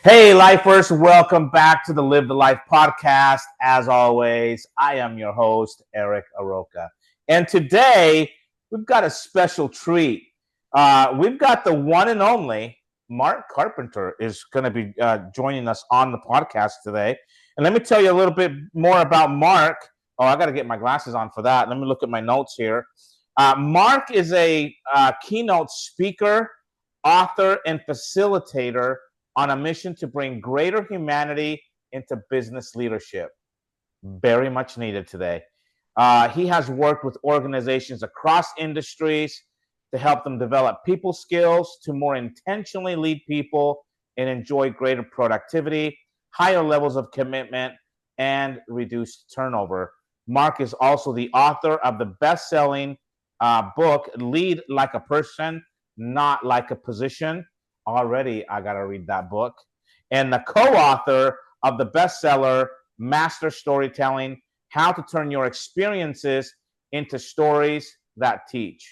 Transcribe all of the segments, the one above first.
Hey, lifers, welcome back to the Live the Life podcast. As always, I am your host, Eric Aroka. And today, we've got a special treat. We've got the one and only Mark Carpenter is going to be joining us on the podcast today. And let me tell you a little bit more about Mark. Oh, I got to get my glasses on for that. Let me look at my notes here. Mark is a keynote speaker, author, and facilitator on a mission to bring greater humanity into business leadership. Very much needed today. He has worked with organizations across industries to help them develop people skills to more intentionally lead people and enjoy greater productivity, higher levels of commitment, and reduced turnover. Mark is also the author of the best-selling book, Lead Like a Person, Not Like a Position. Already, I got to read that book. And the co-author of the bestseller, Master Storytelling, How to Turn Your Experiences into Stories That Teach.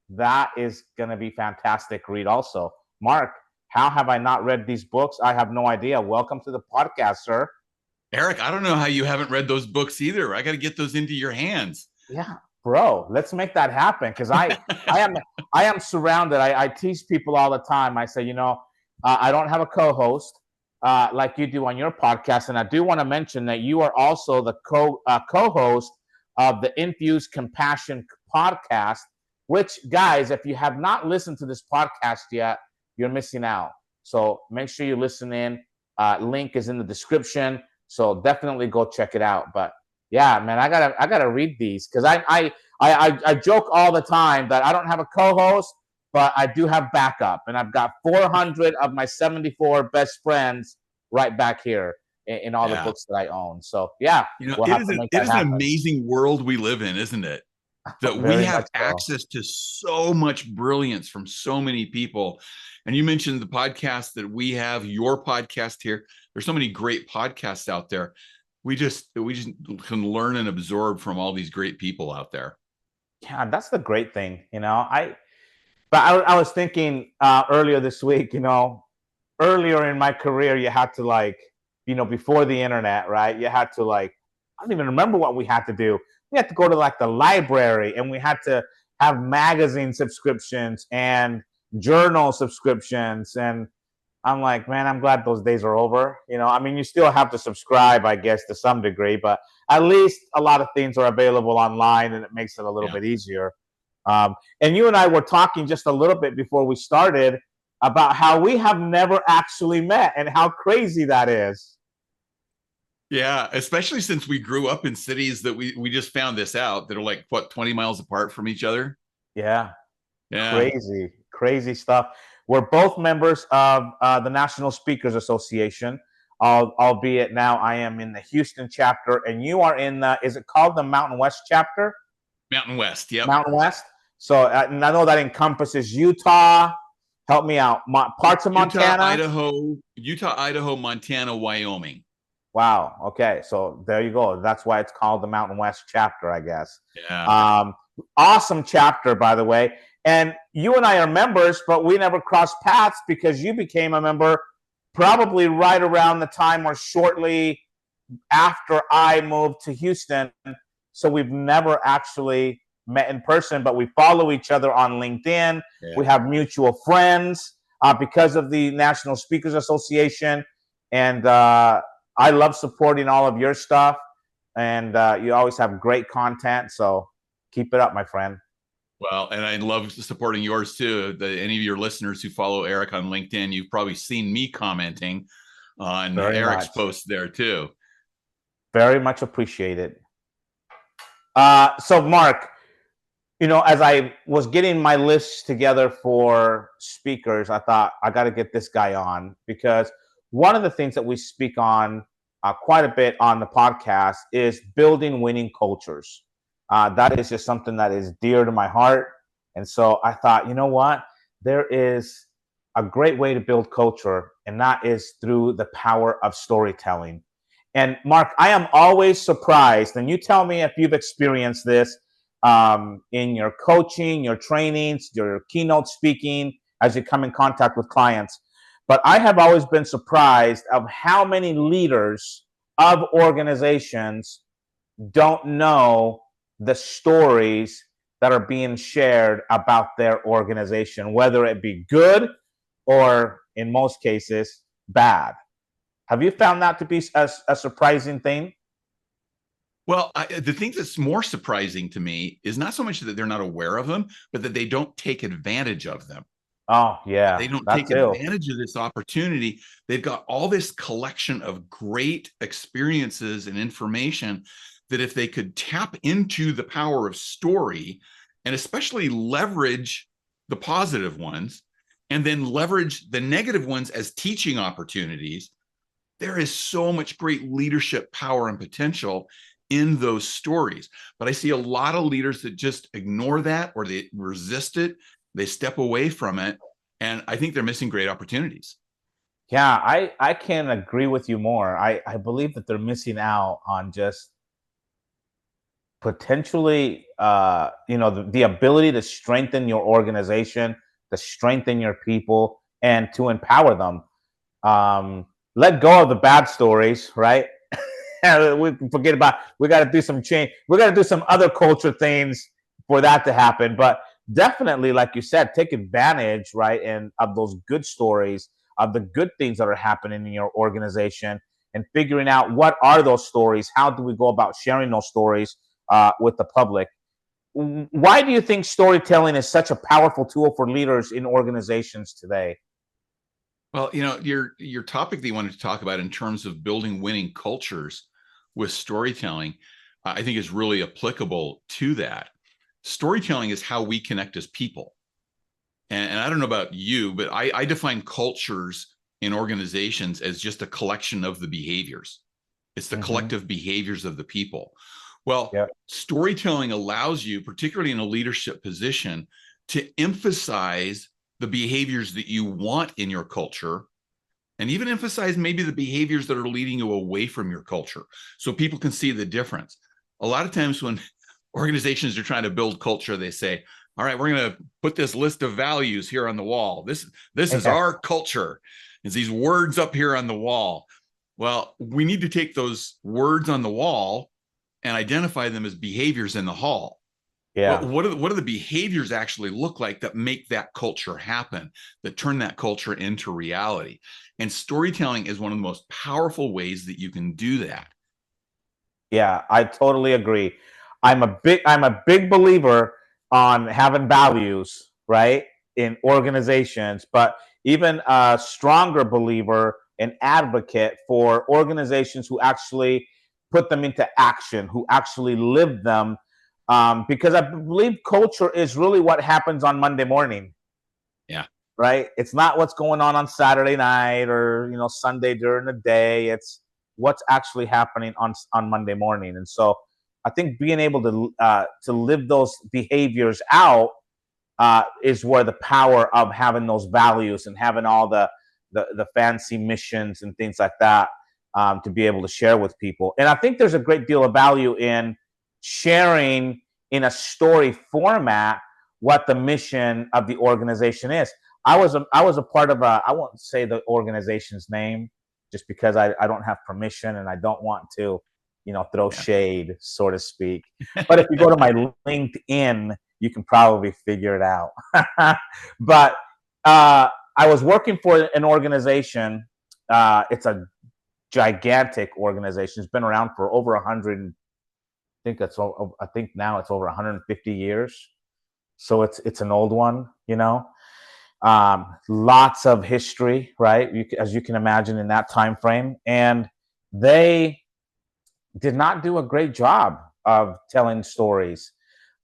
That is going to be fantastic read also. Mark, how have I not read these books? I have no idea. Welcome to the podcast, sir. Eric, I don't know how you haven't read those books either. I got to get those into your hands. Yeah, bro, let's make that happen because I am surrounded. I tease people all the time. I say, I don't have a co-host like you do on your podcast, and I do want to mention that you are also the co-host of the Infused Compassion podcast. Which, guys, if you have not listened to this podcast yet, you're missing out. So make sure you listen in. Link is in the description. So definitely go check it out. But yeah, man, I gotta read these because I joke all the time that I don't have a co-host, but I do have backup, and I've got 400 of my 74 best friends right back here in all the books that I own. So yeah, it is an amazing world we live in, isn't it? That we have access to so much brilliance from so many people. And you mentioned the podcast that we have, your podcast here. There's so many great podcasts out there. We just can learn and absorb from all these great people out there. Yeah, that's the great thing, I was thinking earlier this week, earlier in my career, you had to before the internet, right? You had to I don't even remember what we had to do. We had to go to the library, and we had to have magazine subscriptions and journal subscriptions. And I'm like, man, I'm glad those days are over. You still have to subscribe, I guess, to some degree, but at least a lot of things are available online, and it makes it a little bit easier. And you and I were talking just a little bit before we started about how we have never actually met and how crazy that is. Yeah, especially since we grew up in cities that we just found this out that are 20 miles apart from each other. Yeah. Crazy stuff. We're both members of the National Speakers Association, albeit now I am in the Houston chapter, and you are in is it called the Mountain West chapter? Mountain West, yeah. Mountain West. So and I know that encompasses Utah. Help me out. Parts of Montana, Utah, Idaho, Montana, Wyoming. Wow. Okay. So there you go. That's why it's called the Mountain West chapter, I guess. Yeah. Awesome chapter, by the way. And you and I are members, but we never crossed paths because you became a member probably right around the time or shortly after I moved to Houston. So we've never actually met in person, but we follow each other on LinkedIn. Yeah. We have mutual friends because of the National Speakers Association. And I love supporting all of your stuff. And you always have great content. So keep it up, my friend. Well, and I love supporting yours too. Any of your listeners who follow Eric on LinkedIn, you've probably seen me commenting on Eric's posts there too. Very much appreciated. So Mark, as I was getting my list together for speakers, I thought I got to get this guy on because one of the things that we speak on quite a bit on the podcast is building winning cultures. That is just something that is dear to my heart. And so I thought, you know what? There is a great way to build culture, and that is through the power of storytelling. And Mark, I am always surprised, and you tell me if you've experienced this in your coaching, your trainings, your keynote speaking, as you come in contact with clients. But I have always been surprised of how many leaders of organizations don't know the stories that are being shared about their organization, whether it be good or, in most cases, bad. Have you found that to be a surprising thing? Well, the thing that's more surprising to me is not so much that they're not aware of them, but that they don't take advantage of them. Oh, yeah, They don't that take too. advantage of this opportunity. They've got all this collection of great experiences and information that if they could tap into the power of story and especially leverage the positive ones and then leverage the negative ones as teaching opportunities, there is so much great leadership power and potential in those stories. But I see a lot of leaders that just ignore that, or they resist it, they step away from it, and I think they're missing great opportunities. Yeah, I can't agree with you more. I believe that they're missing out on just potentially, the ability to strengthen your organization, to strengthen your people, and to empower them. Let go of the bad stories, right? We can forget about. We got to do some change. We got to do some other culture things for that to happen. But definitely, like you said, take advantage, right, and of those good stories, of the good things that are happening in your organization, and figuring out what are those stories. How do we go about sharing those stories with the public? Why do you think storytelling is such a powerful tool for leaders in organizations today? Well, your topic that you wanted to talk about in terms of building winning cultures with storytelling, I think is really applicable to that. Storytelling is how we connect as people. And I don't know about you, but I define cultures in organizations as just a collection of the behaviors. It's the Mm-hmm. collective behaviors of the people. Well, Yeah. storytelling allows you, particularly in a leadership position, to emphasize the behaviors that you want in your culture and even emphasize maybe the behaviors that are leading you away from your culture so people can see the difference. A lot of times when organizations are trying to build culture, they say, all right, we're going to put this list of values here on the wall. This is Yeah. our culture. It's these words up here on the wall. Well, we need to take those words on the wall and identify them as behaviors in the hall. Well, Yeah. what do the behaviors actually look like that make that culture happen, that turn that culture into reality? And storytelling is one of the most powerful ways that you can do that. Yeah, I totally agree. I'm a big believer on having values, right, in organizations, but even a stronger believer and advocate for organizations who actually put them into action, who actually live them, because I believe culture is really what happens on Monday morning, Yeah. right? It's not what's going on Saturday night or Sunday during the day. It's what's actually happening on Monday morning. And so I think being able to live those behaviors out is where the power of having those values and having all the fancy missions and things like that, to be able to share with people. And I think there's a great deal of value in sharing in a story format what the mission of the organization is. I was a part of I won't say the organization's name just because I don't have permission and I don't want to, throw Yeah. shade, so to speak. But if you go to my LinkedIn, you can probably figure it out. But I was working for an organization. It's a gigantic organization. It's been around for over 100. I think now it's over 150 years. So it's an old one, lots of history, right? As you can imagine in that time frame, and they did not do a great job of telling stories.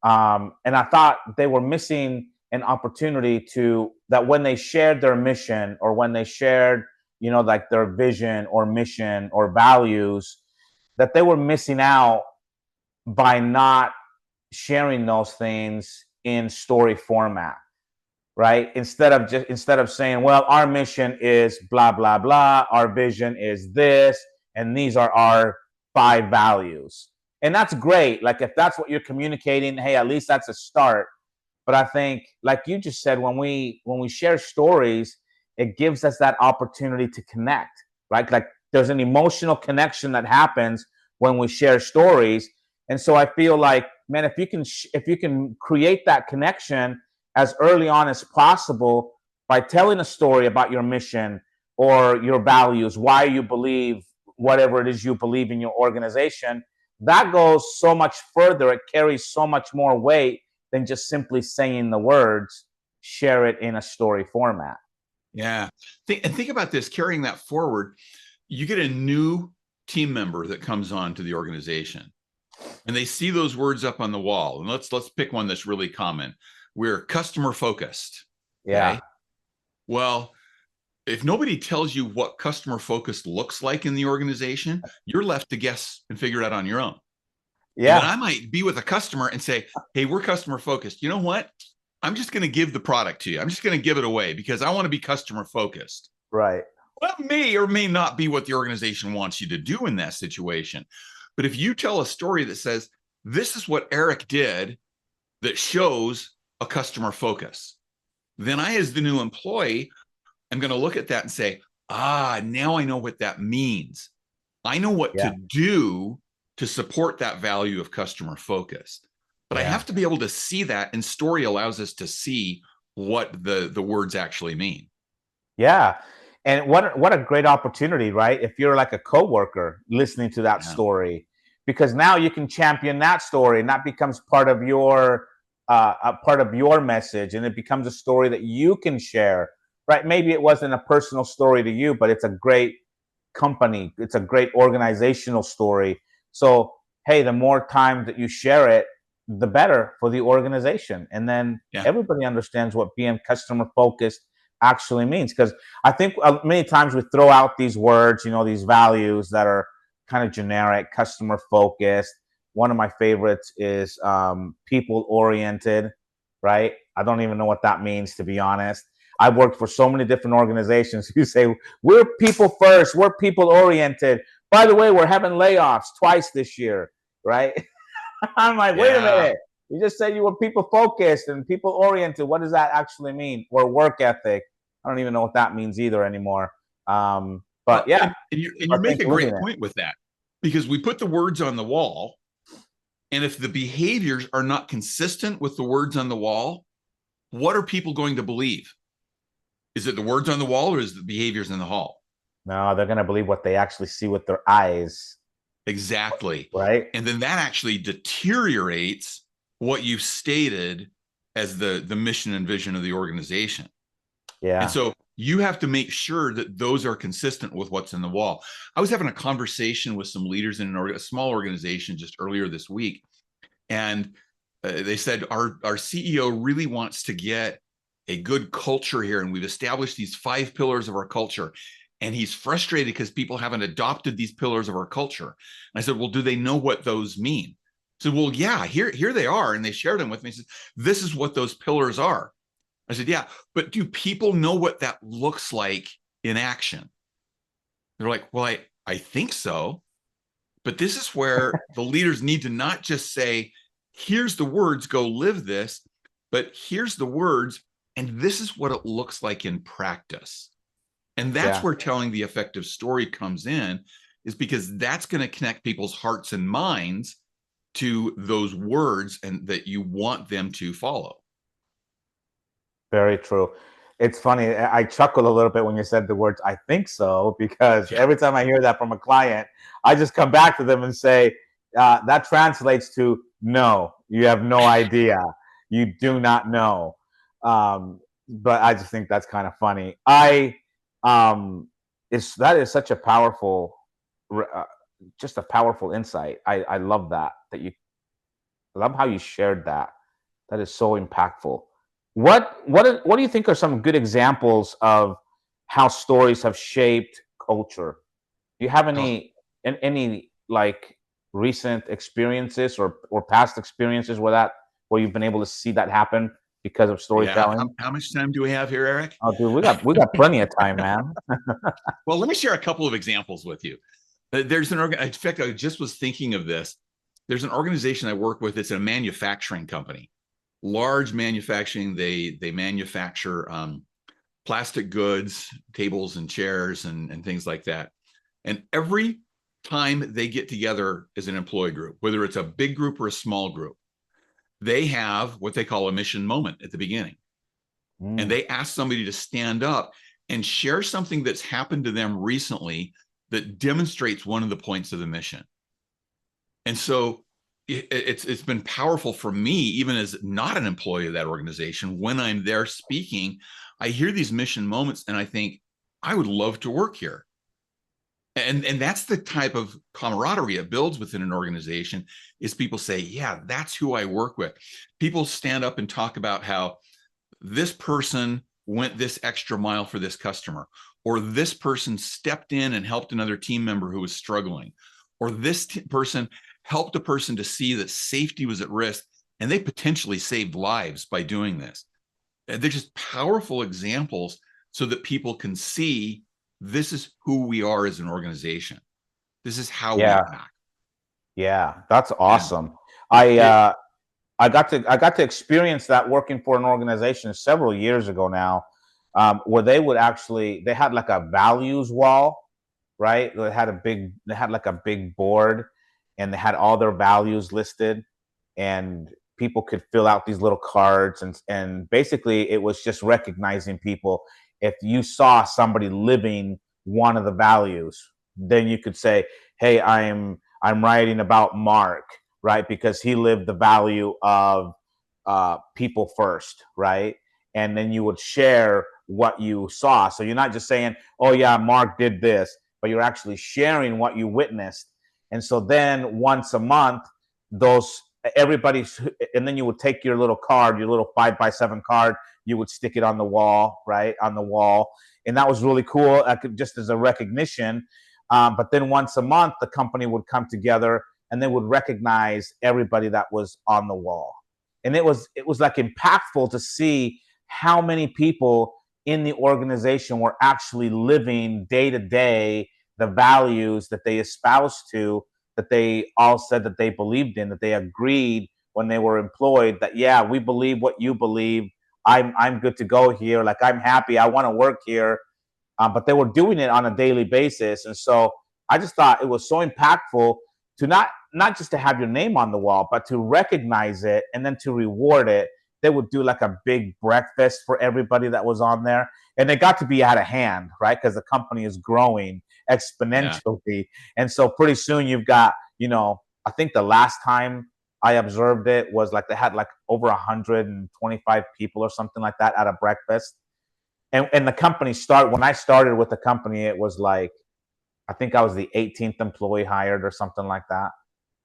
And I thought they were missing an opportunity to that when they shared their mission or when they shared, like their vision or mission or values, that they were missing out by not sharing those things in story format, right? Instead of saying, well, our mission is blah blah blah, our vision is this, and these are our 5 values. And that's great. Like if that's what you're communicating, hey, at least that's a start. But I think, like you just said, when we share stories, it gives us that opportunity to connect, right? Like there's an emotional connection that happens when we share stories. And so I feel like, man, if you can create that connection as early on as possible by telling a story about your mission or your values, why you believe whatever it is you believe in your organization, that goes so much further. It carries so much more weight than just simply saying the words, share it in a story format. Yeah. Think about this, carrying that forward. You get a new team member that comes on to the organization and they see those words up on the wall. And let's pick one that's really common. We're customer focused. Yeah. Okay? Well, if nobody tells you what customer focused looks like in the organization, you're left to guess and figure it out on your own. Yeah. And then I might be with a customer and say, hey, we're customer focused. You know what? I'm just going to give the product to you. I'm just going to give it away because I want to be customer focused. Right. Well, that may or may not be what the organization wants you to do in that situation. But if you tell a story that says, this is what Eric did that shows a customer focus, then I, as the new employee, I'm going to look at that and say, now I know what that means. I know what to do to support that value of customer focus. But I have to be able to see that, and story allows us to see what the words actually mean. Yeah. And what a great opportunity, right? If you're like a coworker listening to that story, because now you can champion that story, and that becomes part of your a part of your message, and it becomes a story that you can share, right? Maybe it wasn't a personal story to you, but it's a great company, it's a great organizational story. So hey, the more time that you share it, the better for the organization. And then everybody understands what being customer focused actually means. Because I think many times we throw out these words, these values that are kind of generic, customer focused. One of my favorites is people oriented, right? I don't even know what that means, to be honest. I've worked for so many different organizations who say, we're people first, we're people oriented. By the way, we're having layoffs twice this year, right? I'm like, wait a minute. You just said you were people focused and people oriented. What does that actually mean? Or work ethic. I don't even know what that means either anymore. But yeah. And you make a great point with that, because we put the words on the wall. And if the behaviors are not consistent with the words on the wall, what are people going to believe? Is it the words on the wall, or is it the behaviors in the hall? No, they're going to believe what they actually see with their eyes. Exactly. Right. And then that actually deteriorates what you've stated as the mission and vision of the organization. Yeah. And so you have to make sure that those are consistent with what's in the wall. I was having a conversation with some leaders in a small organization just earlier this week. And they said, our CEO really wants to get a good culture here. And we've established these 5 pillars of our culture. And he's frustrated because people haven't adopted these pillars of our culture. And I said, well, do they know what those mean? So, well, yeah, here they are. And they shared them with me. He said, this is what those pillars are. I said, yeah, but do people know what that looks like in action? They're like, well, I think so. But this is where the leaders need to not just say, here's the words, go live this, but here's the words, and this is what it looks like in practice. And that's where telling the effective story comes in, is because that's going to connect people's hearts and minds to those words and that you want them to follow. Very true. It's funny. I chuckled a little bit when you said the words, I think so, because every time I hear that from a client, I just come back to them and say, that translates to no, you have no idea. You do not know. But I just think that's kind of funny. That is such a powerful, just a powerful insight. I love that I love how you shared that. That is so impactful. What do you think are some good examples of how stories have shaped culture? Do you have any like recent experiences or past experiences where you've been able to see that happen because of storytelling? Yeah. How much time do we have here, Eric? Oh, dude, we got plenty of time, man. Well, let me share a couple of examples with you. There's in fact, I just was thinking of this. There's an organization I work with. It's a manufacturing company, large manufacturing. They manufacture plastic goods, tables and chairs and things like that. And every time they get together as an employee group, whether it's a big group or a small group, they have what they call a mission moment at the beginning. And they ask somebody to stand up and share something that's happened to them recently that demonstrates one of the points of the mission. And so it's been powerful for me, even as not an employee of that organization. When I'm there speaking, I hear these mission moments and I think, I would love to work here. And that's the type of camaraderie it builds within an organization, is people say, yeah, that's who I work with. People stand up and talk about how this person went this extra mile for this customer, or this person stepped in and helped another team member who was struggling, or this person helped a person to see that safety was at risk, and they potentially saved lives by doing this. They're just powerful examples so that people can see this is who we are as an organization. This is how we act. Yeah, that's awesome. I got to experience that working for an organization several years ago now, where they had like a values wall, right? They had like a big board, and they had all their values listed, and people could fill out these little cards, and basically it was just recognizing people. If you saw somebody living one of the values, then you could say, hey, I'm writing about Mark, right? Because he lived the value of people first, right? And then you would share what you saw. So you're not just saying, oh yeah, Mark did this, but you're actually sharing what you witnessed. And so then once a month, and then you would take your little card, your little 5x7 card, you would stick it on the wall, right? On the wall. And that was really cool, just as a recognition. But then once a month, the company would come together and they would recognize everybody that was on the wall. And it was like impactful to see how many people in the organization were actually living day to day the values that they espoused to, that they all said that they believed in, that they agreed when they were employed, that yeah, we believe what you believe. I'm good to go here. Like, I'm happy. I want to work here. But they were doing it on a daily basis. And so I just thought it was so impactful to not just to have your name on the wall, but to recognize it and then to reward it. They would do like a big breakfast for everybody that was on there. And it got to be out of hand, right? Because the company is growing exponentially. Yeah. And so pretty soon you've got, I think the last time I observed it was like they had like over 125 people or something like that at a breakfast. And the company when I started with the company, it was like, I think I was the 18th employee hired or something like that.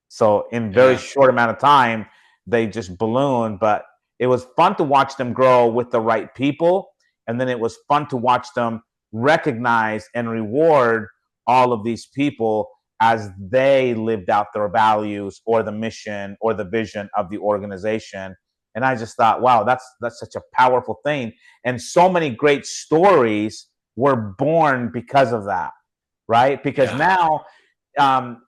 So in very short amount of time, they just ballooned. But it was fun to watch them grow with the right people. And then it was fun to watch them recognize and reward all of these people as they lived out their values or the mission or the vision of the organization. And I just thought, wow, that's such a powerful thing. And so many great stories were born because of that, right? Because now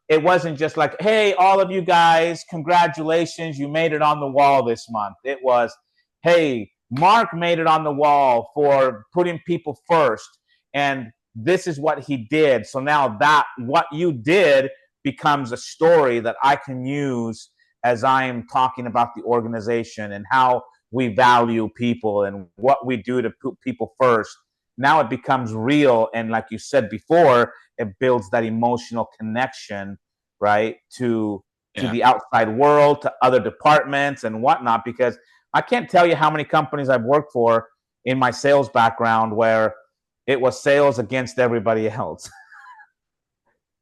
it wasn't just like, hey, all of you guys, congratulations, you made it on the wall this month. It was, hey, Mark made it on the wall for putting people first. And this is what he did. So now that what you did becomes a story that I can use as I am talking about the organization and how we value people and what we do to put people first. Now it becomes real. And like you said before, it builds that emotional connection, right, to the outside world, to other departments and whatnot. Because I can't tell you how many companies I've worked for in my sales background where it was sales against everybody else.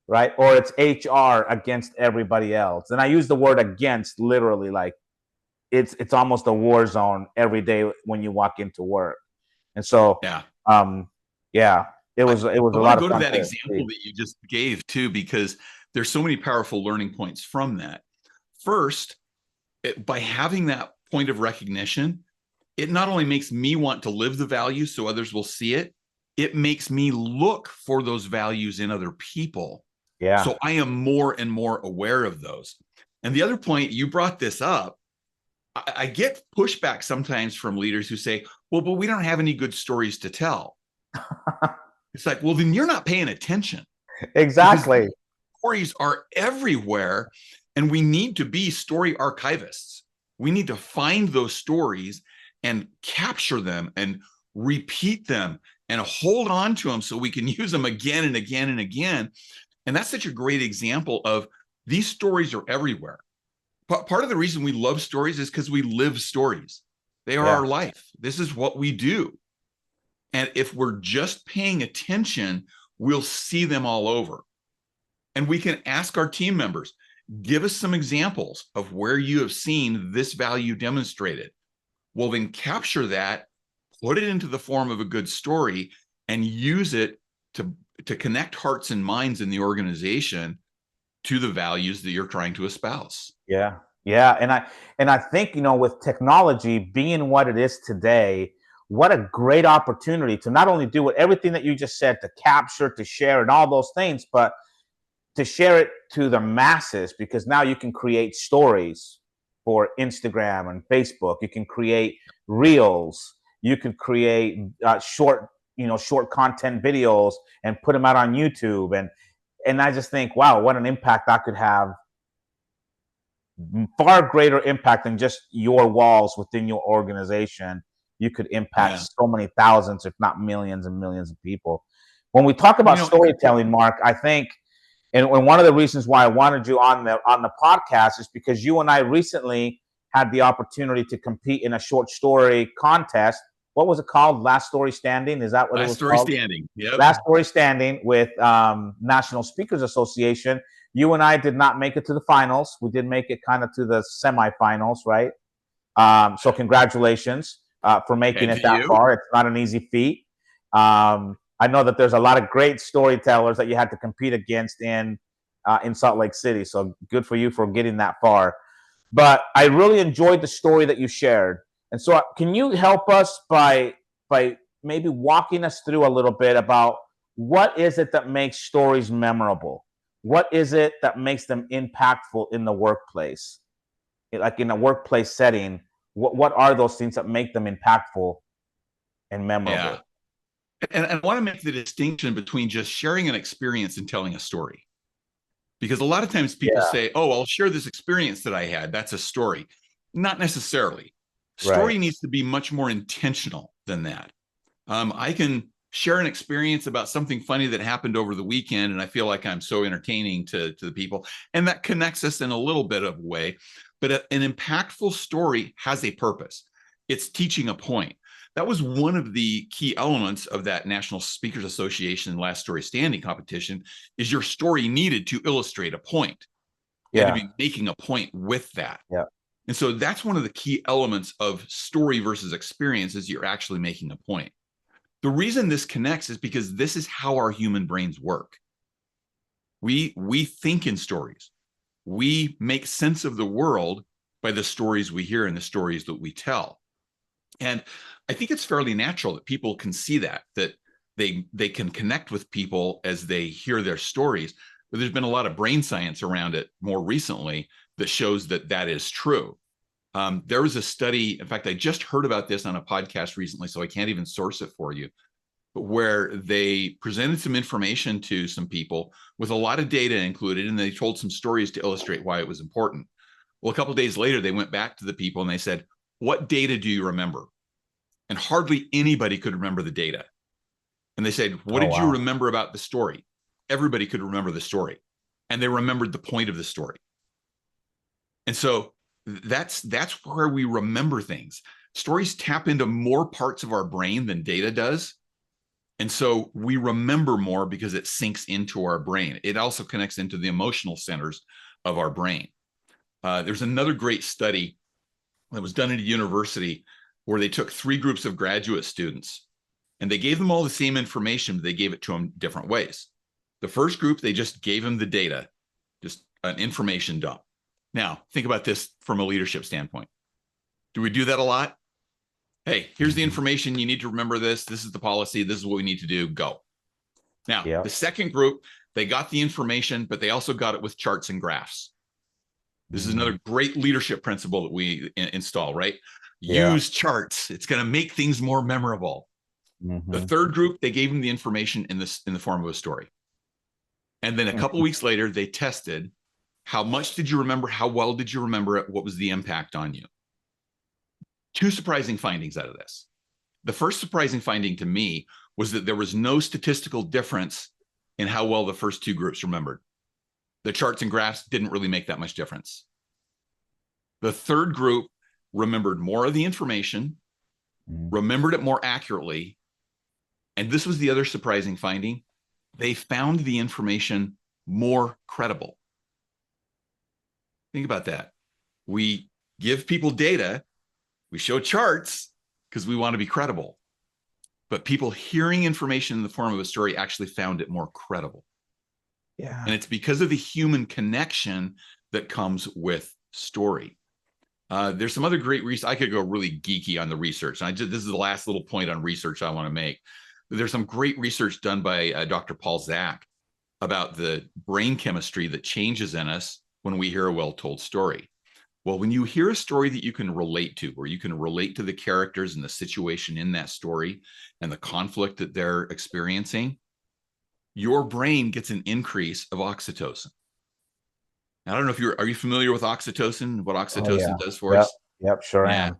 Right? Or it's HR against everybody else. And I use the word against literally, like it's almost a war zone every day when you walk into work. And so, it was a lot of fun. I go to that example that you just gave too, because there's so many powerful learning points from that. First, by having that point of recognition, it not only makes me want to live the values so others will see it, it makes me look for those values in other people. Yeah. So I am more and more aware of those. And the other point, you brought this up, I get pushback sometimes from leaders who say, well, but we don't have any good stories to tell. It's like, well, then you're not paying attention. Exactly. Stories are everywhere, and we need to be story archivists. We need to find those stories and capture them and repeat them and hold on to them so we can use them again and again and again. And that's such a great example of these stories are everywhere. Part of the reason we love stories is because we live stories. They are our life. This is what we do. And if we're just paying attention, we'll see them all over. And we can ask our team members, give us some examples of where you have seen this value demonstrated. Well, then capture that, put it into the form of a good story, and use it to connect hearts and minds in the organization to the values that you're trying to espouse. Yeah. Yeah. And I think, with technology being what it is today, what a great opportunity to not only do everything that you just said, to capture, to share, and all those things, but to share it to the masses, because now you can create stories for Instagram and Facebook. You can create reels. You could create short content videos and put them out on YouTube. And I just think, wow, what an impact that could have. Far greater impact than just your walls within your organization. You could impact so many thousands, if not millions and millions of people. When we talk about storytelling, Mark, I think, and one of the reasons why I wanted you on the podcast is because you and I recently had the opportunity to compete in a short story contest. What was it called? Last Story Standing? Is that what it was called? Last Story Standing. Yep. Last Story Standing with National Speakers Association. You and I did not make it to the finals. We did make it kind of to the semifinals, right? So congratulations for making it that far. It's not an easy feat. I know that there's a lot of great storytellers that you had to compete against in Salt Lake City. So good for you for getting that far. But I really enjoyed the story that you shared. And so can you help us by maybe walking us through a little bit about what is it that makes stories memorable? What is it that makes them impactful in the workplace? Like in a workplace setting, what are those things that make them impactful and memorable? Yeah. And I want to make the distinction between just sharing an experience and telling a story. Because a lot of times people say, oh, I'll share this experience that I had. That's a story. Not necessarily. Story needs to be much more intentional than that. I can share an experience about something funny that happened over the weekend, and I feel like I'm so entertaining to the people, and that connects us in a little bit of a way. But an impactful story has a purpose. It's teaching a point. That was one of the key elements of that National Speakers Association Last Story Standing competition, is your story needed to illustrate a point. You had to be making a point with that. Yeah. And so that's one of the key elements of story versus experience, is you're actually making a point. The reason this connects is because this is how our human brains work. We think in stories. We make sense of the world by the stories we hear and the stories that we tell. And I think it's fairly natural that people can see that they can connect with people as they hear their stories. But there's been a lot of brain science around it more recently that shows that that is true. There was a study, in fact, I just heard about this on a podcast recently, so I can't even source it for you, but where they presented some information to some people with a lot of data included, and they told some stories to illustrate why it was important. Well, a couple of days later, they went back to the people and they said, what data do you remember? And hardly anybody could remember the data. And they said, what did you remember about the story? Everybody could remember the story. And they remembered the point of the story. And so that's where we remember things. Stories tap into more parts of our brain than data does. And so we remember more because it sinks into our brain. It also connects into the emotional centers of our brain. There's another great study that was done at a university where they took 3 groups of graduate students and they gave them all the same information, but they gave it to them different ways. The first group, they just gave them the data, just an information dump. Now, think about this from a leadership standpoint. Do we do that a lot? Hey, here's the information. You need to remember this. This is the policy. This is what we need to do. Go. Now, the second group, they got the information, but they also got it with charts and graphs. This is another great leadership principle that we install, right? Yeah. Use charts. It's going to make things more memorable. Mm-hmm. The third group, they gave them the information in the form of a story. And then a couple of weeks later, they tested how much did you remember? How well did you remember it? What was the impact on you? Two surprising findings out of this. The first surprising finding to me was that there was no statistical difference in how well the first two groups remembered. The charts and graphs didn't really make that much difference. The third group remembered more of the information, remembered it more accurately. And this was the other surprising finding. They found the information more credible. Think about that. We give people data, we show charts because we want to be credible. But people hearing information in the form of a story actually found it more credible. Yeah. And it's because of the human connection that comes with story. There's some other great research. I could go really geeky on the research. And this is the last little point on research I want to make. There's some great research done by Dr. Paul Zak about the brain chemistry that changes in us when we hear a well-told story. Well, when you hear a story that you can relate to, where you can relate to the characters and the situation in that story and the conflict that they're experiencing, your brain gets an increase of oxytocin. I don't know if are you familiar with oxytocin, what oxytocin does for us? Yep, sure am.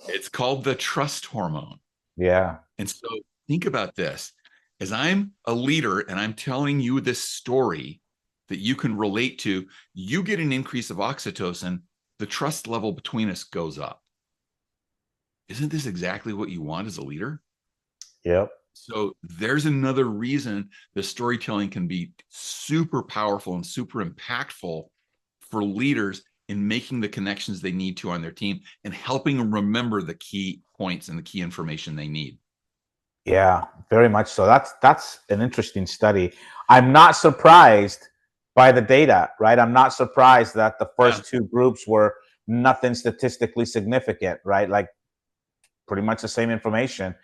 It's called the trust hormone. Yeah. And so think about this. As I'm a leader and I'm telling you this story that you can relate to, you get an increase of oxytocin, the trust level between us goes up. Isn't this exactly what you want as a leader? Yep. So there's another reason the storytelling can be super powerful and super impactful for leaders in making the connections they need to on their team and helping them remember the key points and the key information they need. Yeah, very much so. That's an interesting study. I'm not surprised by the data, right? I'm not surprised that the first two groups were nothing statistically significant, right? Like pretty much the same information.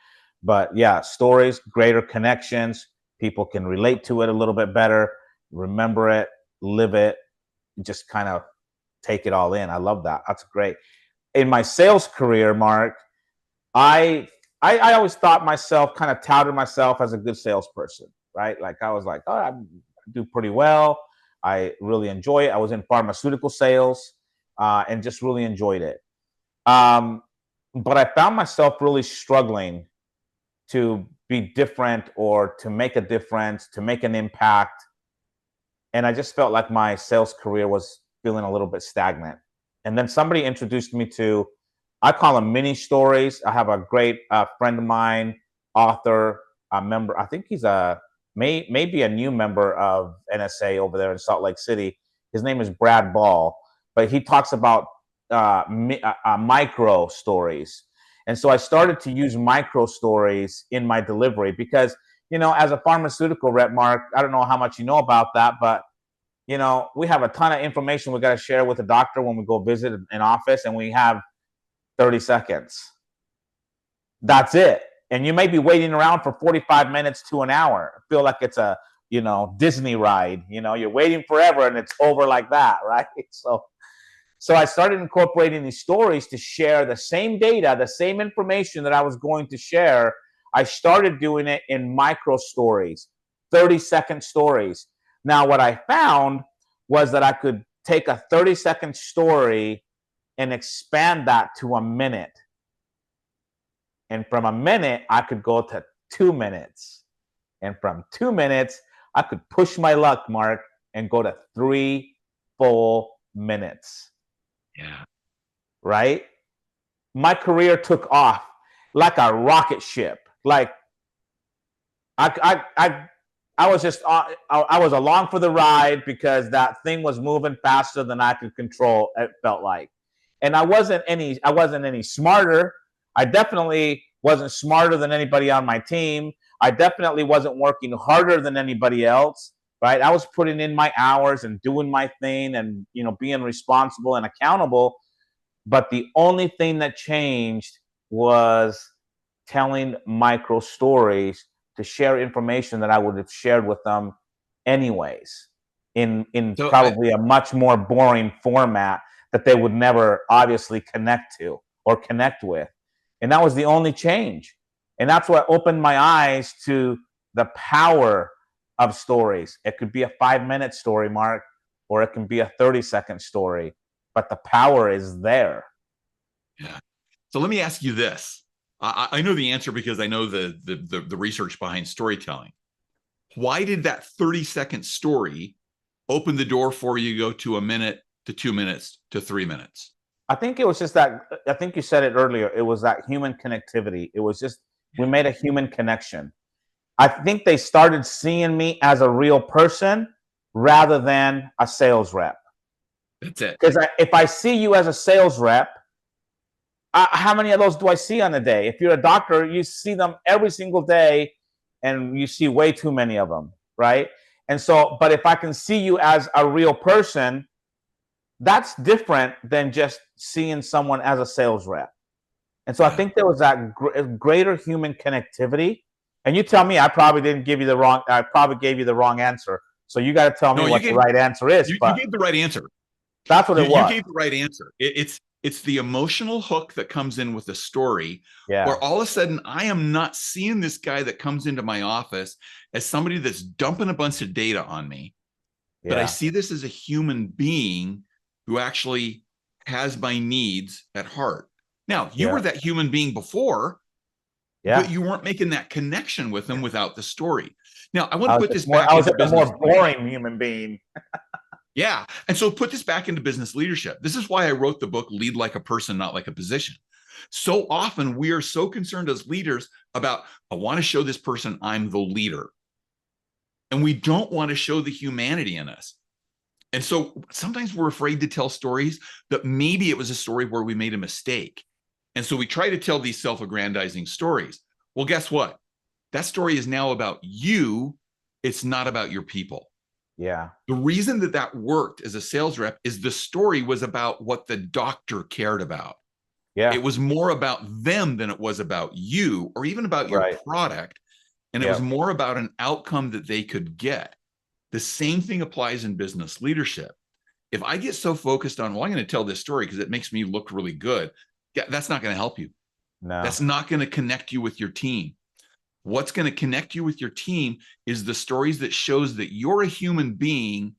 But yeah, stories, greater connections, people can relate to it a little bit better, remember it, live it, just kind of take it all in. I love that. That's great. In my sales career, Mark, I always thought myself, kind of touted myself as a good salesperson, right? Like I was like, oh, I do pretty well. I really enjoy it. I was in pharmaceutical sales and just really enjoyed it. But I found myself really struggling to be different or to make a difference, to make an impact. And I just felt like my sales career was feeling a little bit stagnant. And then somebody introduced me to, I call them mini stories. I have a great friend of mine, author, a member. I think he's maybe a new member of NSA over there in Salt Lake City. His name is Brad Ball, but he talks about micro stories. And so I started to use micro stories in my delivery because, you know, as a pharmaceutical rep, Mark, I don't know how much you know about that, but you know, we have a ton of information we got to share with the doctor when we go visit an office, and we have 30 seconds. That's it. And you may be waiting around for 45 minutes to an hour. I feel like it's a, you know, Disney ride. You know, you're waiting forever and it's over like that, right? So I started incorporating these stories to share the same data, the same information that I was going to share. I started doing it in micro stories, 30-second stories. Now, what I found was that I could take a 30-second story and expand that to a minute. And from a minute, I could go to 2 minutes. And from 2 minutes, I could push my luck, Mark, and go to 3 full minutes. Yeah. Right? My career took off like a rocket ship. Like I was just I was along for the ride because that thing was moving faster than I could control. It felt like, and I wasn't any smarter. I definitely wasn't smarter than anybody on my team. I definitely wasn't working harder than anybody else. Right? I was putting in my hours and doing my thing, and you know, being responsible and accountable. But the only thing that changed was telling micro stories to share information that I would have shared with them anyways. in So probably a much more boring format that they would never obviously connect to or connect with. And that was the only change. And that's what opened my eyes to the power of stories. It could be a 5-minute story, Mark, or it can be a 30-second story, but the power is there. yeah. So let me ask you this. I know the answer because I know the research behind storytelling. Why did that 30-second story open the door for you to go to a minute to 2 minutes to 3 minutes? I think it was just that, I think you said it earlier, it was that human connectivity. It was just, we made a human connection. I think they started seeing me as a real person rather than a sales rep. That's it. Because if I see you as a sales rep, how many of those do I see on a day? If you're a doctor, you see them every single day, and you see way too many of them, right? And so, but if I can see you as a real person, that's different than just seeing someone as a sales rep. And so I think there was that greater human connectivity. And you tell me, I probably didn't give you the wrong, I probably gave you the wrong answer. So you got to tell me what the right answer is. You But gave the right answer. that's what it You was. gave the right answer. It's the emotional hook that comes in with the story, Yeah. where all of a sudden I am not seeing this guy that comes into my office as somebody that's dumping a bunch of data on me, but I see this as a human being who actually has my needs at heart. Now, you were that human being before, but you weren't making that connection with them without the story. Now, I want to put this back into business. I was a more boring human being. Yeah. And so put this back into business leadership. This is why I wrote the book, Lead Like a Person, Not Like a Position. So often we are so concerned as leaders about, I want to show this person I'm the leader. And we don't want to show the humanity in us. And so sometimes we're afraid to tell stories that maybe it was a story where we made a mistake. And so we try to tell these self-aggrandizing stories. Well, guess what? That story is now about you. It's not about your people. Yeah. The reason that that worked as a sales rep is the story was about what the doctor cared about. Yeah. It was more about them than it was about you or even about your product. And it was more about an outcome that they could get. The same thing applies in business leadership. If I get so focused on, well, I'm going to tell this story because it makes me look really good, that's not going to help you. No. That's not going to connect you with your team. What's going to connect you with your team is the stories that shows that you're a human being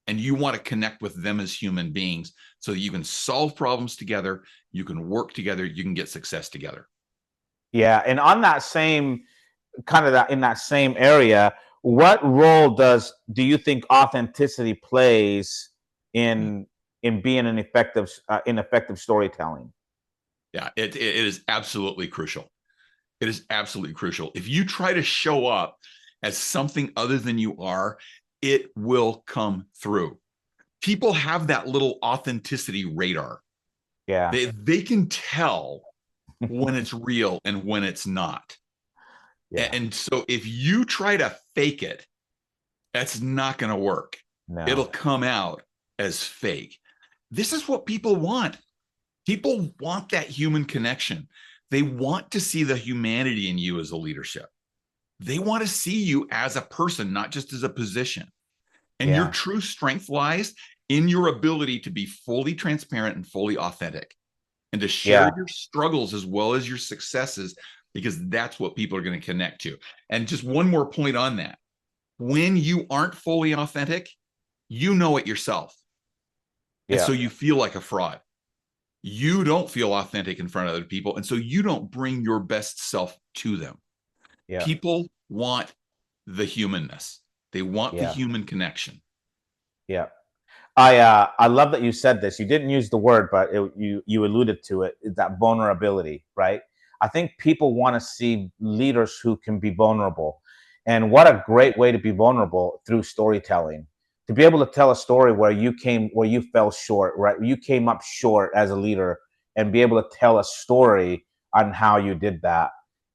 and you want to connect with them as human beings so that you can solve problems together, you can work together, you can get success together. Yeah. And on that same kind of that in that same area, what role do you think authenticity plays in being an effective storytelling? Yeah, it is absolutely crucial. It is absolutely crucial. If you try to show up as something other than you are, it will come through. People have that little authenticity radar. Yeah. They can tell when it's real and when it's not. Yeah. And so if you try to fake it, that's not going to work. No. It'll come out as fake. This is what people want. People want that human connection. They want to see the humanity in you as a leadership. They want to see you as a person, not just as a position. And your true strength lies in your ability to be fully transparent and fully authentic and to share your struggles as well as your successes, because that's what people are going to connect to. And just one more point on that. When you aren't fully authentic, you know it yourself. And so you feel like a fraud. You don't feel authentic in front of other people. And so you don't bring your best self to them. People want the humanness. They want the human connection. Yeah. I love that you said this. You didn't use the word, but you alluded to it, that vulnerability, right? I think people want to see leaders who can be vulnerable. And what a great way to be vulnerable through storytelling. To be able to tell a story where you fell short, right? You came up short as a leader, and be able to tell a story on how you did that.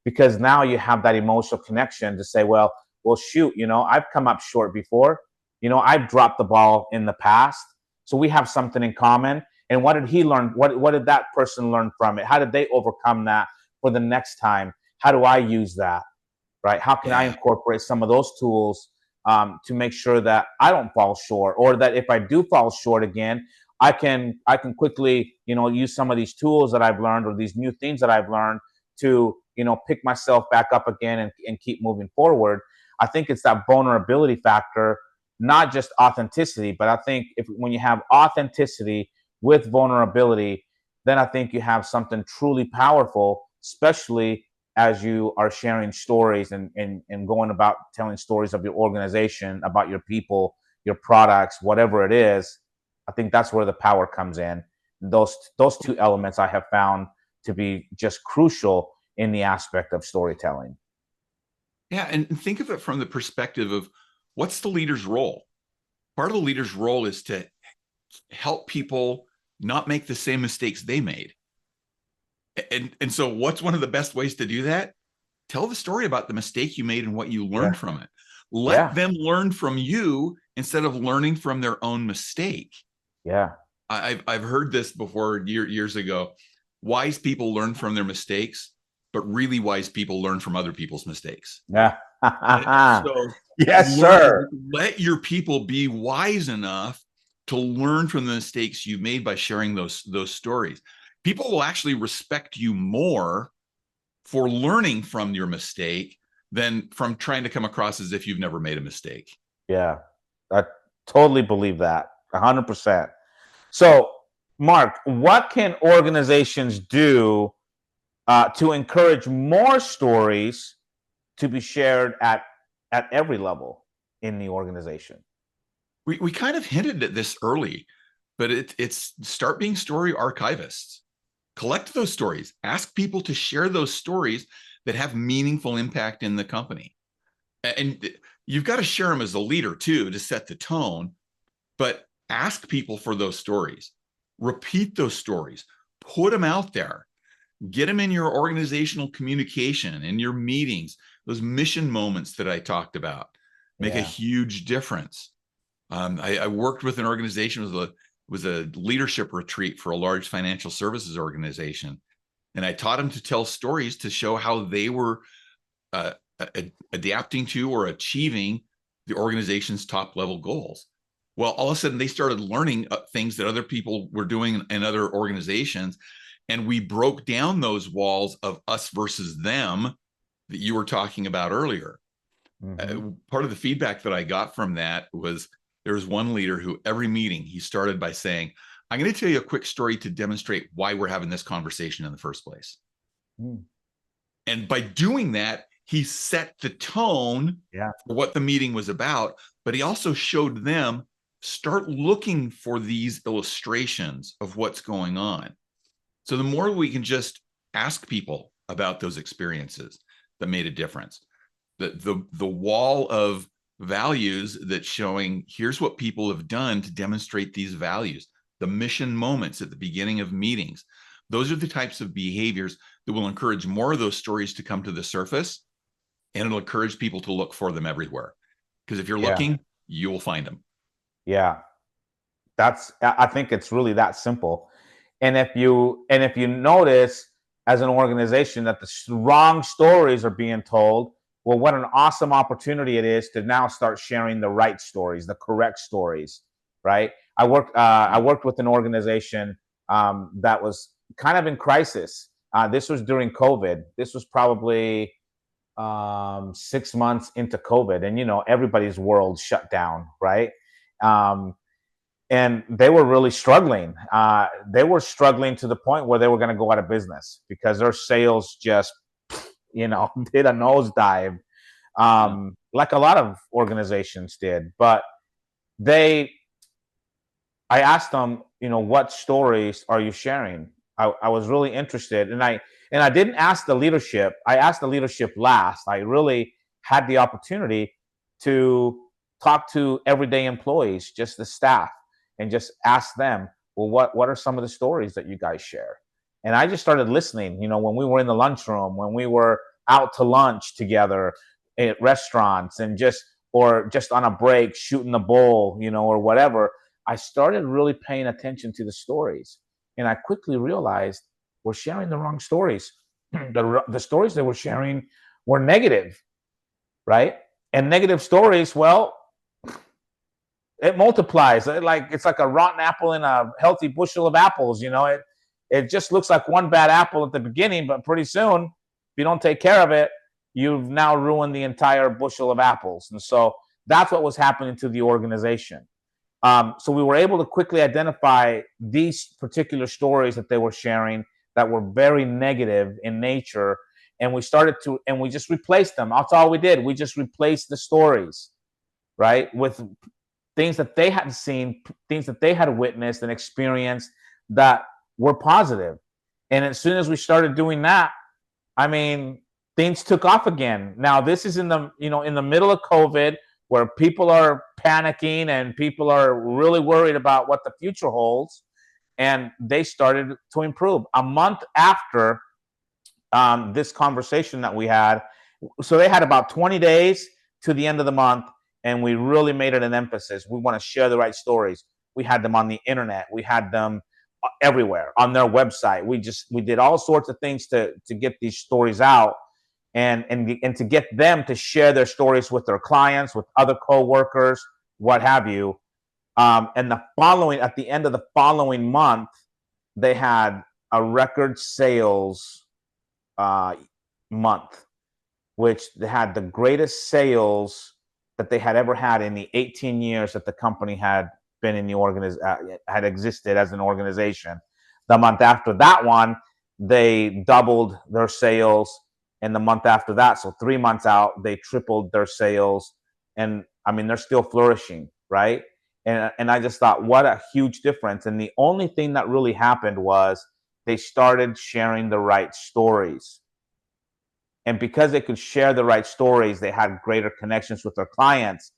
Because now you have that emotional connection to say, well, shoot, I've come up short before. I've dropped the ball in the past. So we have something in common. And what did he learn? What did that person learn from it? How did they overcome that for the next time? How do I use that? Right? How can I incorporate some of those tools to make sure that I don't fall short, or that if I do fall short again, I can quickly, use some of these tools that I've learned, or these new things that I've learned, to pick myself back up again, and keep moving forward. I think it's that vulnerability factor, not just authenticity, but I think when you have authenticity with vulnerability, then I think you have something truly powerful, especially as you are sharing stories, and going about telling stories of your organization, about your people, your products, whatever it is. I think that's where the power comes in. Those two elements I have found to be just crucial in the aspect of storytelling. Yeah, and think of it from the perspective of, what's the leader's role? Part of the leader's role is to help people not make the same mistakes they made. And so what's one of the best ways to do that? Tell the story about the mistake you made and what you learned from it. Let them learn from you instead of learning from their own mistake. Yeah. I've heard this before years ago. Wise people learn from their mistakes, but really wise people learn from other people's mistakes. Yeah. So yes, sir. Let your people be wise enough to learn from the mistakes you've made by sharing those stories. People will actually respect you more for learning from your mistake than from trying to come across as if you've never made a mistake. Yeah, I totally believe that, 100%. So, Mark, what can organizations do to encourage more stories to be shared at every level in the organization? We kind of hinted at this early, but it's start being story archivists. Collect those stories. Ask people to share those stories that have meaningful impact in the company. And you've got to share them as a leader too, to set the tone, but ask people for those stories. Repeat those stories. Put them out there. Get them in your organizational communication, in your meetings. Those mission moments that I talked about make a huge difference. I worked with an organization, was a leadership retreat for a large financial services organization. And I taught them to tell stories to show how they were adapting to or achieving the organization's top level goals. Well, all of a sudden they started learning things that other people were doing in other organizations. And we broke down those walls of us versus them that you were talking about earlier. Part of the feedback that I got from that was, there was one leader who every meeting he started by saying, I'm going to tell you a quick story to demonstrate why we're having this conversation in the first place. And by doing that, he set the tone for what the meeting was about, but he also showed them, start looking for these illustrations of what's going on. So the more we can just ask people about those experiences that made a difference, the wall of values that's showing, here's what people have done to demonstrate these values, the mission moments at the beginning of meetings. Those are the types of behaviors that will encourage more of those stories to come to the surface, and it'll encourage people to look for them everywhere. Because if you're looking, you will find them. Yeah. I think it's really that simple. And if you notice as an organization that the wrong stories are being told, well, what an awesome opportunity it is to now start sharing the right stories, the correct stories, right? I worked with an organization that was kind of in crisis. This was during COVID. This was probably 6 months into COVID, and everybody's world shut down, right? And they were really struggling. They were struggling to the point where they were going to go out of business because their sales just, did a nosedive, like a lot of organizations did. But I asked them, what stories are you sharing? I was really interested, and I didn't ask the leadership. I asked the leadership last. I really had the opportunity to talk to everyday employees, just the staff, and just ask them, well, what are some of the stories that you guys share? And I just started listening, when we were in the lunchroom, when we were out to lunch together at restaurants, and just on a break, shooting the bull, or whatever. I started really paying attention to the stories. And I quickly realized we're sharing the wrong stories. The stories that we're sharing were negative, right? And negative stories, well, it multiplies. It's like a rotten apple in a healthy bushel of apples. It just looks like one bad apple at the beginning, but pretty soon, if you don't take care of it, you've now ruined the entire bushel of apples. And so that's what was happening to the organization. So we were able to quickly identify these particular stories that they were sharing that were very negative in nature. And we just replaced them. That's all we did. We just replaced the stories, right, with things that they had seen, things that they had witnessed and experienced that were positive. And as soon as we started doing that, I mean, things took off again. Now, this is in the middle of COVID, where people are panicking and people are really worried about what the future holds. And they started to improve a month after this conversation that we had. So they had about 20 days to the end of the month. And we really made it an emphasis. We want to share the right stories. We had them on the internet. We had them everywhere on their website. We did all sorts of things to get these stories out and to get them to share their stories with their clients, with other coworkers, what have you. And at the end of the following month, they had a record sales month, which they had the greatest sales that they had ever had in the 18 years that the company had been in the had existed as an organization. The month after that one, they doubled their sales. And the month after that, so 3 months out, they tripled their sales. And I mean, they're still flourishing, right? And I just thought, what a huge difference. And the only thing that really happened was they started sharing the right stories. And because they could share the right stories, they had greater connections with their clients.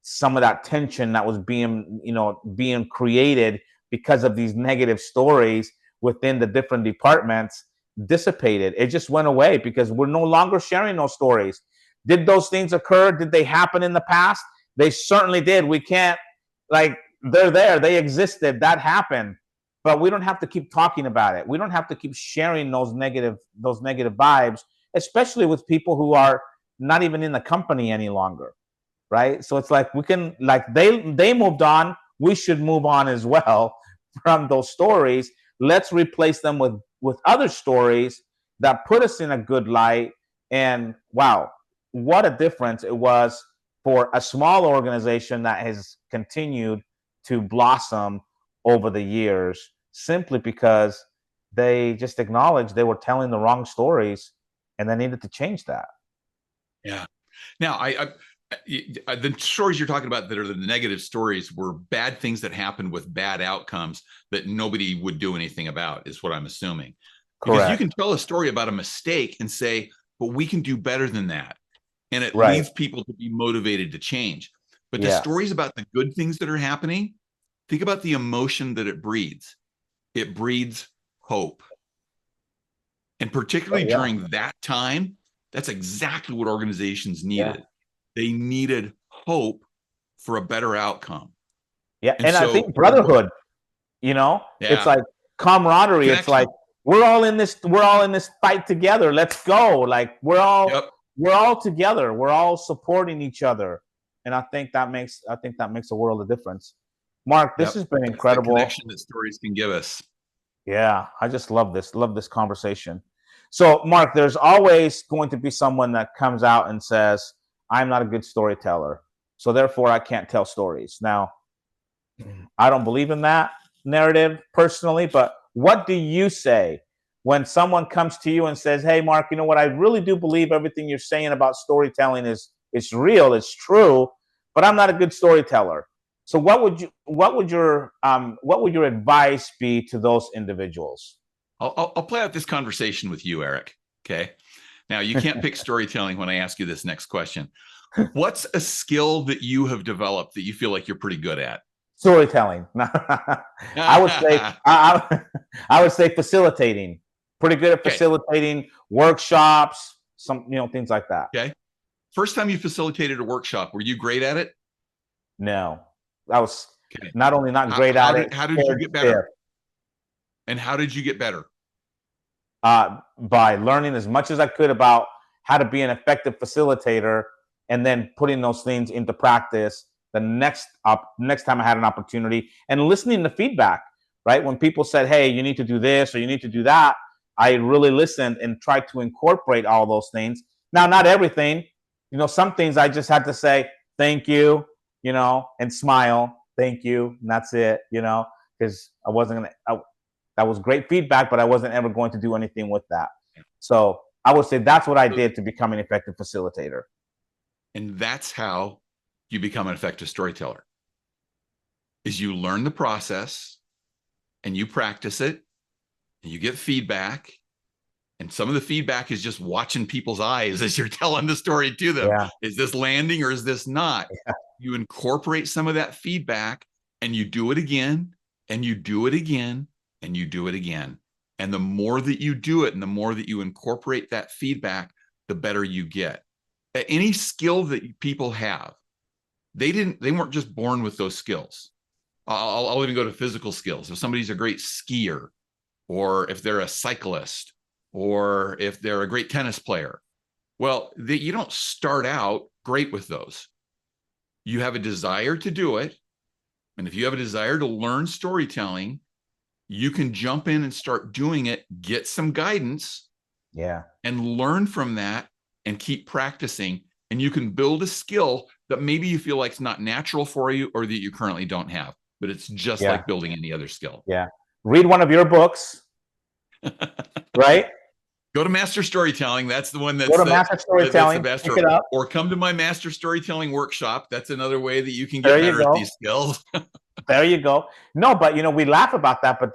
Some of that tension that was being created because of these negative stories within the different departments dissipated. It just went away because we're no longer sharing those stories. Did those things occur? Did they happen in the past? They certainly did. We can't, they're there. They existed. That happened. But we don't have to keep talking about it. We don't have to keep sharing those negative vibes, especially with people who are not even in the company any longer, right? So it's like we can, they moved on, we should move on as well from those stories. Let's replace them with other stories that put us in a good light. And wow, what a difference it was for a small organization that has continued to blossom over the years, simply because they just acknowledged they were telling the wrong stories and they needed to change that. Yeah. Now, the stories you're talking about that are the negative stories were bad things that happened with bad outcomes that nobody would do anything about, is what I'm assuming. Because Correct. you can tell a story about a mistake and say, but we can do better than that. And it Right. leads people to be motivated to change. But the Yeah. stories about the good things that are happening, think about the emotion that it breeds. It breeds hope. And particularly during that time, that's exactly what organizations needed. They needed hope for a better outcome. Yeah. And I think brotherhood, it's like camaraderie. Connection. It's like we're all in this fight together. Let's go. Like we're all together. We're all supporting each other. And I think that makes a world of difference. Mark, this has been incredible. The connection that stories can give us. Yeah, I just love this conversation. So, Mark, there's always going to be someone that comes out and says, I'm not a good storyteller, so therefore I can't tell stories. Now, I don't believe in that narrative personally, but what do you say when someone comes to you and says, hey, Mark, you know what? I really do believe everything you're saying about storytelling is real, it's true, but I'm not a good storyteller. So what would your advice be to those individuals? I'll play out this conversation with you, Eric. Okay. Now, you can't pick storytelling when I ask you this next question. What's a skill that you have developed that you feel like you're pretty good at? Storytelling. I would say facilitating. Pretty good at facilitating workshops, things like that. Okay. First time you facilitated a workshop, were you great at it? No. I was not only not great at it. How did you get better? And how did you get better? By learning as much as I could about how to be an effective facilitator and then putting those things into practice the next time I had an opportunity, and listening to feedback, right? When people said, hey, you need to do this or you need to do that, I really listened and tried to incorporate all those things. Now, not everything, some things I just had to say, thank you, and smile, thank you, and that's it, because I wasn't going to, that was great feedback, but I wasn't ever going to do anything with that. So I would say that's what I did to become an effective facilitator. And that's how you become an effective storyteller, is you learn the process and you practice it and you get feedback. And some of the feedback is just watching people's eyes as you're telling the story to them. Yeah. Is this landing or is this not? Yeah. You incorporate some of that feedback and you do it again and you do it again and you do it again. And the more that you do it and the more that you incorporate that feedback, the better you get. Any skill that people have, they weren't just born with those skills. I'll even go to physical skills. If somebody's a great skier, or if they're a cyclist, or if they're a great tennis player, well, you don't start out great with those. You have a desire to do it. And if you have a desire to learn storytelling, you can jump in and start doing it, get some guidance, and learn from that and keep practicing. And you can build a skill that maybe you feel like it's not natural for you or that you currently don't have, but it's just like building any other skill. Yeah. Read one of your books, right? Go to Master Storytelling. That's the one that's Go to Master Storytelling, that's the best. pick it up. Or come to my Master Storytelling workshop. That's another way that you can get better at these skills. There you go. No, but we laugh about that, but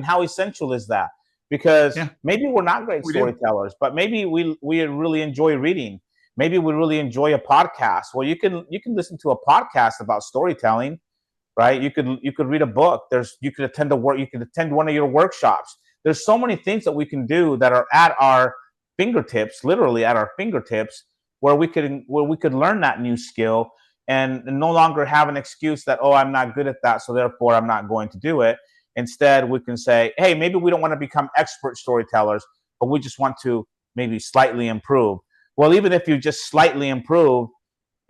how essential is that? Because maybe we're not great storytellers, but maybe we really enjoy reading. Maybe we really enjoy a podcast. Well, you can listen to a podcast about storytelling, right? You could read a book. You could attend one of your workshops. There's so many things that we can do that are at our fingertips, literally at our fingertips, where we could learn that new skill and no longer have an excuse that, oh, I'm not good at that, so therefore I'm not going to do it. Instead, we can say, hey, maybe we don't want to become expert storytellers, but we just want to maybe slightly improve. Well, even if you just slightly improve,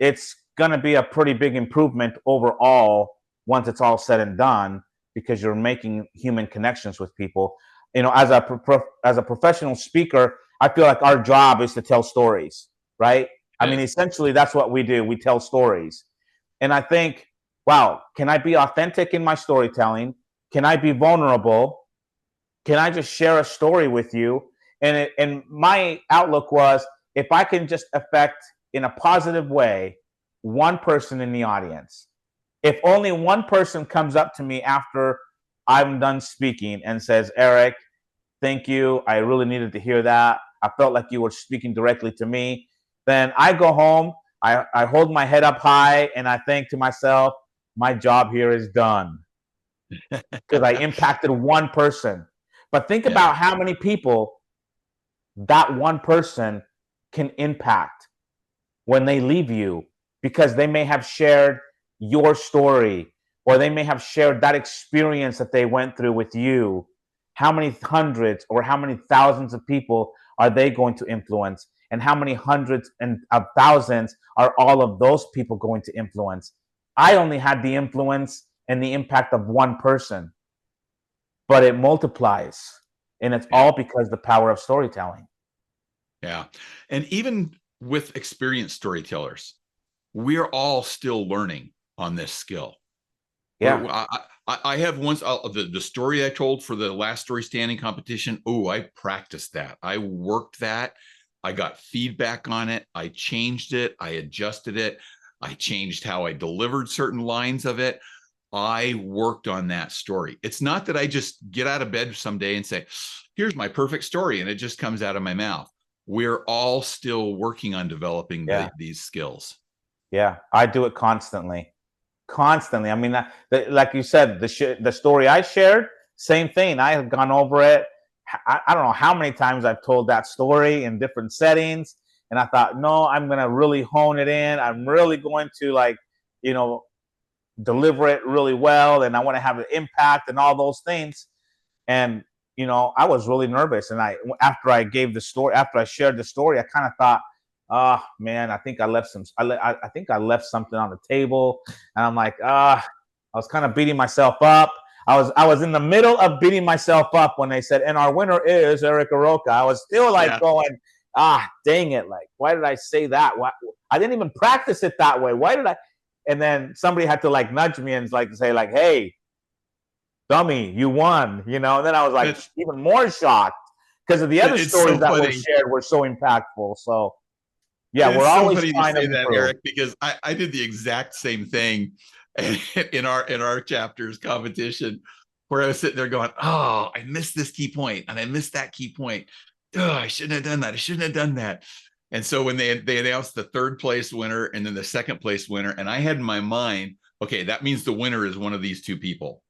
it's going to be a pretty big improvement overall once it's all said and done, because you're making human connections with people. As a professional speaker, I feel like our job is to tell stories, right? I mean, essentially, that's what we do. We tell stories. And I think, wow, can I be authentic in my storytelling? Can I be vulnerable? Can I just share a story with you? And my outlook was, if I can just affect in a positive way one person in the audience, if only one person comes up to me after I'm done speaking and says, Eric, thank you. I really needed to hear that. I felt like you were speaking directly to me. Then I go home, I hold my head up high, and I think to myself, my job here is done, because I impacted one person. But think about how many people that one person can impact when they leave you, because they may have shared your story, or they may have shared that experience that they went through with you. How many hundreds or how many thousands of people are they going to influence? And how many hundreds and of thousands are all of those people going to influence? I only had the influence and the impact of one person, but it multiplies. And it's all because the power of storytelling. Yeah. And even with experienced storytellers, we're all still learning on this skill. Yeah. I have once the story I told for the last story standing competition. Oh, I practiced that. I worked that. I got feedback on it. I changed it. I adjusted it. I changed how I delivered certain lines of it. I worked on that story. It's not that I just get out of bed someday and say, here's my perfect story, and it just comes out of my mouth. We're all still working on developing these skills. Yeah, I do it constantly. I mean, like you said, the story I shared, same thing. I have gone over it. I don't know how many times I've told that story in different settings, and I thought, no, I'm going to really hone it in. I'm really going to deliver it really well, and I want to have an impact and all those things. And I was really nervous. And after I shared the story, I kind of thought, oh man, I think I left some. I think I left something on the table, and I'm like, I was kind of beating myself up. I was in the middle of beating myself up when they said, and our winner is Eric Aroka. I was still like going, dang it, like why did I say that? Why I didn't even practice it that way. Why did I? And then somebody had to like nudge me and like say like, hey, dummy, you won, And then I was like even more shocked because of the other It's stories so that were funny. shared were so impactful. So yeah, It's we're so always funny to trying to say that, improve. Eric, because I did the exact same thing in our chapters competition, where I was sitting there going, oh, I missed this key point and I missed that key point. Oh, I shouldn't have done that. I shouldn't have done that. And so when they announced the third place winner and then the second place winner, and I had in my mind, okay, that means the winner is one of these two people.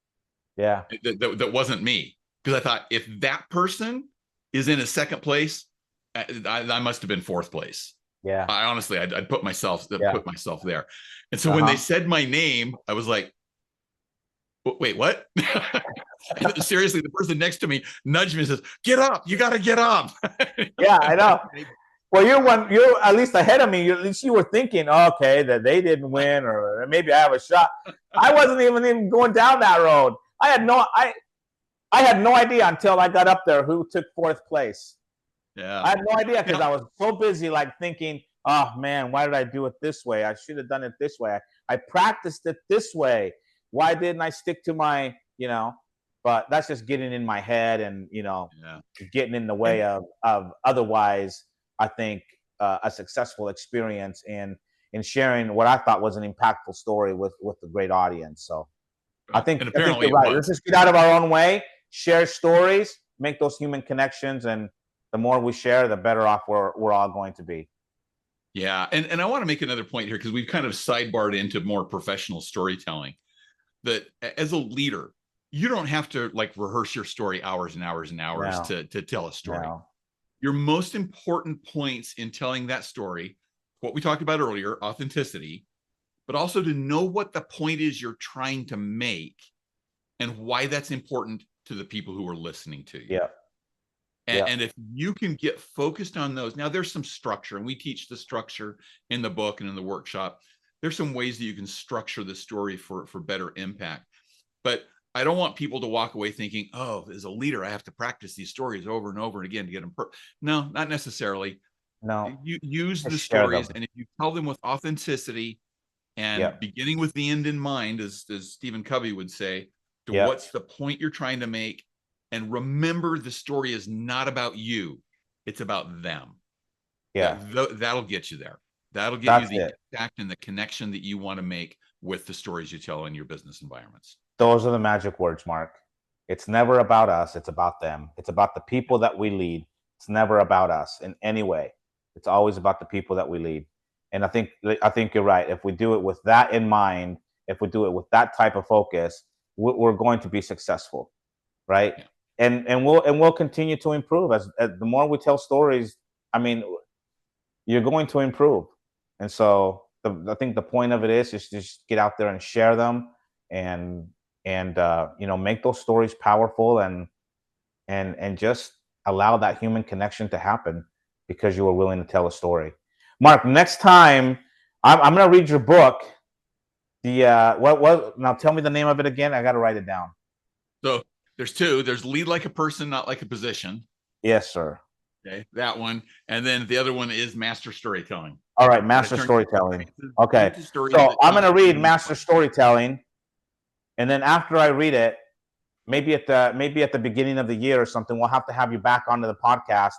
Yeah. That wasn't me. Because I thought if that person is in a second place, I must have been fourth place. Yeah. I honestly, I'd put myself there. And so when they said my name, I was like, wait, what? Seriously, the person next to me nudged me and says, get up, you got to get up. Yeah, I know. Well, you're at least ahead of me. At least you were thinking, okay, that they didn't win, or maybe I have a shot. I wasn't even going down that road. I had no idea until I got up there who took fourth place. Yeah. I had no idea because I was so busy like thinking, oh man, why did I do it this way? I should have done it this way. I practiced it this way. Why didn't I stick to my, but that's just getting in my head and, getting in the way of otherwise, I think, a successful experience in sharing what I thought was an impactful story with the great audience. So I think you're right. Let's just get out of our own way, share stories, make those human connections, and the more we share, the better off we're all going to be. Yeah. And I want to make another point here because we've kind of sidebarred into more professional storytelling, that as a leader, you don't have to like rehearse your story hours and hours and hours to tell a story. No. Your most important points in telling that story, what we talked about earlier, authenticity, but also to know what the point is you're trying to make and why that's important to the people who are listening to you. Yeah. And if you can get focused on those, now there's some structure, and we teach the structure in the book and in the workshop. There's some ways that you can structure the story for better impact. But I don't want people to walk away thinking, oh, as a leader, I have to practice these stories over and over again to get them. No, not necessarily. No. You use the stories, and if you tell them with authenticity and beginning with the end in mind, as Stephen Covey would say, to what's the point you're trying to make. And remember, the story is not about you. It's about them. Yeah. That'll get you there. That'll get you the impact and the connection that you want to make with the stories you tell in your business environments. Those are the magic words, Mark. It's never about us. It's about them. It's about the people that we lead. It's never about us in any way. It's always about the people that we lead. And I think you're right. If we do it with that in mind, if we do it with that type of focus, we're going to be successful, right? Yeah. And we'll continue to improve as the more we tell stories. I mean, you're going to improve. And so I think the point of it is just get out there and share them and make those stories powerful and just allow that human connection to happen because you were willing to tell a story. Mark, next time I'm going to read your book. Now tell me the name of it again. I got to write it down. So there's two. There's Lead Like a Person, Not Like a Position. Yes, sir. Okay, that one. And then the other one is Master Storytelling. All right, Master Storytelling. Okay. So I'm going to read Master Storytelling. And then after I read it, maybe at the beginning of the year or something, we'll have to have you back onto the podcast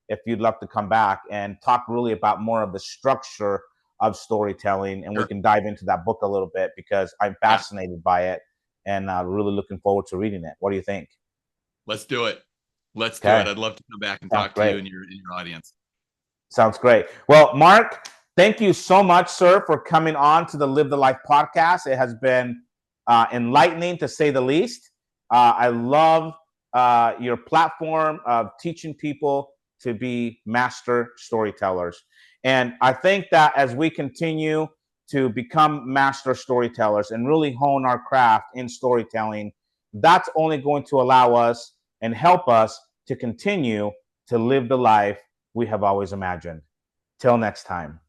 if you'd love to come back and talk really about more of the structure of storytelling. And we can dive into that book a little bit because I'm fascinated by it and really looking forward to reading it. What do you think? Let's do it. Let's do it. I'd love to come back and talk to you and your audience. Sounds great. Well, Mark, thank you so much, sir, for coming on to the Live the Life podcast. It has been enlightening, to say the least. I love your platform of teaching people to be master storytellers. And I think that as we continue to become master storytellers and really hone our craft in storytelling, that's only going to allow us and help us to continue to live the life we have always imagined. Till next time.